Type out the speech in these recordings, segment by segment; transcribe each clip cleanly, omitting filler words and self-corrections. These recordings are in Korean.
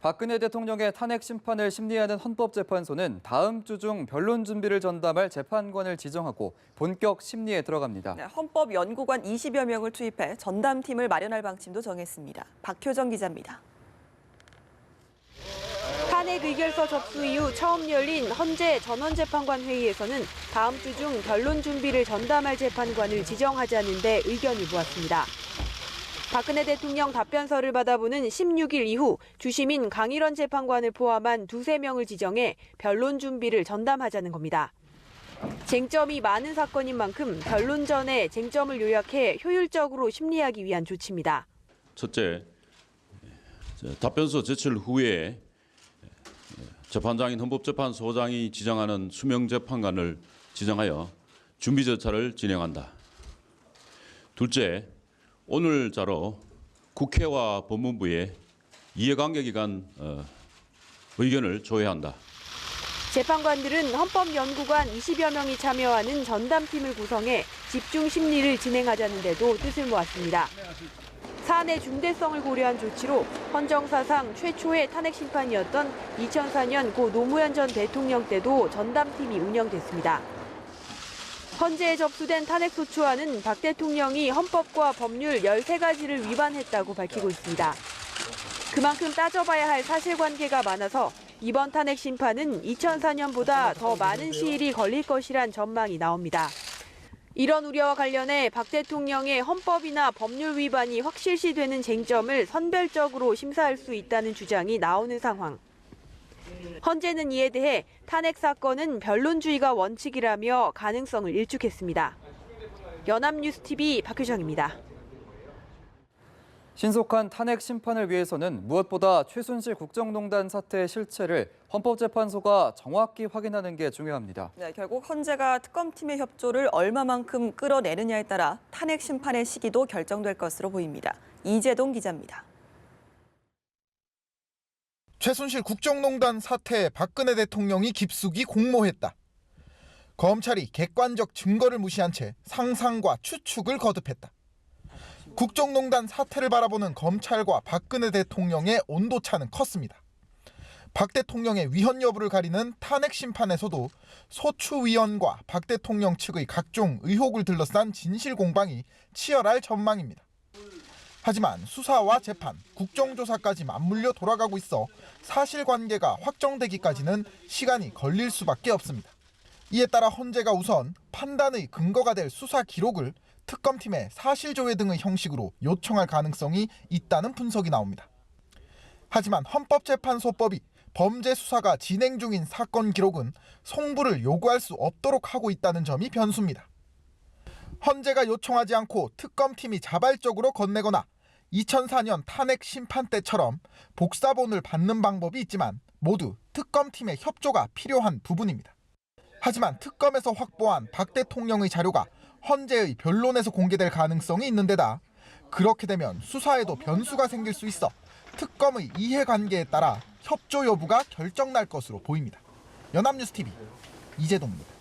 박근혜 대통령의 탄핵 심판을 심리하는 헌법재판소는 다음 주 중 변론 준비를 전담할 재판관을 지정하고 본격 심리에 들어갑니다. 네, 헌법연구관 20여 명을 투입해 전담팀을 마련할 방침도 정했습니다. 박효정 기자입니다. 탄핵 의결서 접수 이후 처음 열린 헌재 전원재판관 회의에서는 다음 주 중 변론 준비를 전담할 재판관을 지정하자는 데 의견을 모았습니다. 박근혜 대통령 답변서를 받아보는 16일 이후 주심인 강일원 재판관을 포함한 두세 명을 지정해 변론 준비를 전담하자는 겁니다. 쟁점이 많은 사건인 만큼 변론 전에 쟁점을 요약해 효율적으로 심리하기 위한 조치입니다. 첫째, 답변서 제출 후에 재판장인 헌법재판소장이 지정하는 수명재판관을 지정하여 준비 절차를 진행한다. 둘째, 오늘자로 국회와 법무부에 이해관계기관 의견을 조회한다. 재판관들은 헌법연구관 20여 명이 참여하는 전담팀을 구성해 집중 심리를 진행하자는 데도 뜻을 모았습니다. 사안의 중대성을 고려한 조치로 헌정사상 최초의 탄핵 심판이었던 2004년 고 노무현 전 대통령 때도 전담팀이 운영됐습니다. 헌재에 접수된 탄핵소추안은 박 대통령이 헌법과 법률 13가지를 위반했다고 밝히고 있습니다. 그만큼 따져봐야 할 사실관계가 많아서 이번 탄핵 심판은 2004년보다 더 많은 시일이 걸릴 것이란 전망이 나옵니다. 이런 우려와 관련해 박 대통령의 헌법이나 법률 위반이 확실시되는 쟁점을 선별적으로 심사할 수 있다는 주장이 나오는 상황. 헌재는 이에 대해 탄핵 사건은 변론주의가 원칙이라며 가능성을 일축했습니다. 연합뉴스TV 박효정입니다. 신속한 탄핵 심판을 위해서는 무엇보다 최순실 국정농단 사태의 실체를 헌법재판소가 정확히 확인하는 게 중요합니다. 네, 결국 헌재가 특검팀의 협조를 얼마만큼 끌어내느냐에 따라 탄핵 심판의 시기도 결정될 것으로 보입니다. 이재동 기자입니다. 최순실 국정농단 사태에 박근혜 대통령이 깊숙이 공모했다. 검찰이 객관적 증거를 무시한 채 상상과 추측을 거듭했다. 국정농단 사태를 바라보는 검찰과 박근혜 대통령의 온도차는 컸습니다. 박 대통령의 위헌 여부를 가리는 탄핵 심판에서도 소추위원과 박 대통령 측의 각종 의혹을 둘러싼 진실 공방이 치열할 전망입니다. 하지만 수사와 재판, 국정조사까지 맞물려 돌아가고 있어 사실관계가 확정되기까지는 시간이 걸릴 수밖에 없습니다. 이에 따라 헌재가 우선 판단의 근거가 될 수사 기록을 특검팀에 사실조회 등의 형식으로 요청할 가능성이 있다는 분석이 나옵니다. 하지만 헌법재판소법이 범죄 수사가 진행 중인 사건 기록은 송부를 요구할 수 없도록 하고 있다는 점이 변수입니다. 헌재가 요청하지 않고 특검팀이 자발적으로 건네거나 2004년 탄핵 심판 때처럼 복사본을 받는 방법이 있지만 모두 특검팀의 협조가 필요한 부분입니다. 하지만 특검에서 확보한 박 대통령의 자료가 헌재의 변론에서 공개될 가능성이 있는 데다 그렇게 되면 수사에도 변수가 생길 수 있어 특검의 이해관계에 따라 협조 여부가 결정날 것으로 보입니다. 연합뉴스TV 이재동입니다.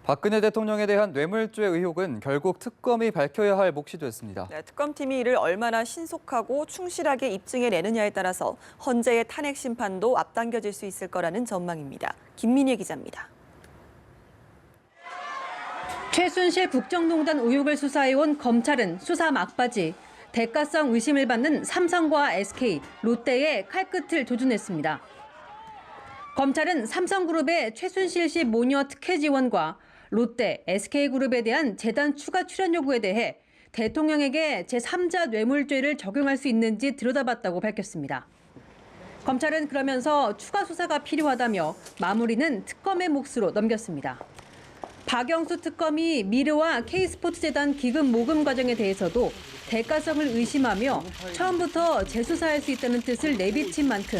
박근혜 대통령에 대한 뇌물죄 의혹은 결국 특검이 밝혀야 할 몫이 됐습니다. 네, 특검팀이 이를 얼마나 신속하고 충실하게 입증해내느냐에 따라서 헌재의 탄핵 심판도 앞당겨질 수 있을 거라는 전망입니다. 김민희 기자입니다. 최순실 국정농단 의혹을 수사해온 검찰은 수사 막바지 대가성 의심을 받는 삼성과 SK, 롯데의 칼끝을 조준했습니다. 검찰은 삼성그룹의 최순실 씨 모녀 특혜 지원과 롯데, SK그룹에 대한 재단 추가 출연 요구에 대해 대통령에게 제3자 뇌물죄를 적용할 수 있는지 들여다봤다고 밝혔습니다. 검찰은 그러면서 추가 수사가 필요하다며 마무리는 특검의 몫으로 넘겼습니다. 박영수 특검이 미르와 K스포츠재단 기금 모금 과정에 대해서도 대가성을 의심하며 처음부터 재수사할 수 있다는 뜻을 내비친 만큼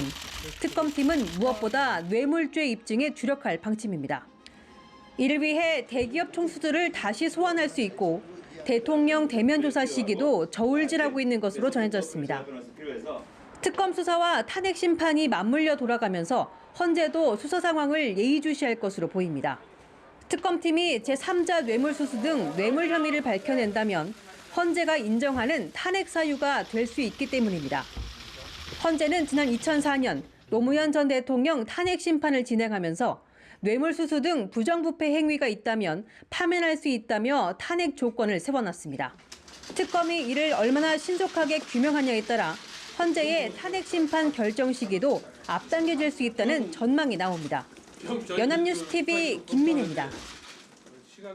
특검팀은 무엇보다 뇌물죄 입증에 주력할 방침입니다. 이를 위해 대기업 총수들을 다시 소환할 수 있고 대통령 대면 조사 시기도 저울질하고 있는 것으로 전해졌습니다. 특검 수사와 탄핵 심판이 맞물려 돌아가면서 헌재도 수사 상황을 예의주시할 것으로 보입니다. 특검팀이 제3자 뇌물수수 등 뇌물 혐의를 밝혀낸다면 헌재가 인정하는 탄핵 사유가 될 수 있기 때문입니다. 헌재는 지난 2004년 노무현 전 대통령 탄핵 심판을 진행하면서 뇌물수수 등 부정부패 행위가 있다면 파면할 수 있다며 탄핵 조건을 세워놨습니다. 특검이 이를 얼마나 신속하게 규명하냐에 따라 헌재의 탄핵 심판 결정 시기도 앞당겨질 수 있다는 전망이 나옵니다. 연합뉴스 TV 김민혜입니다.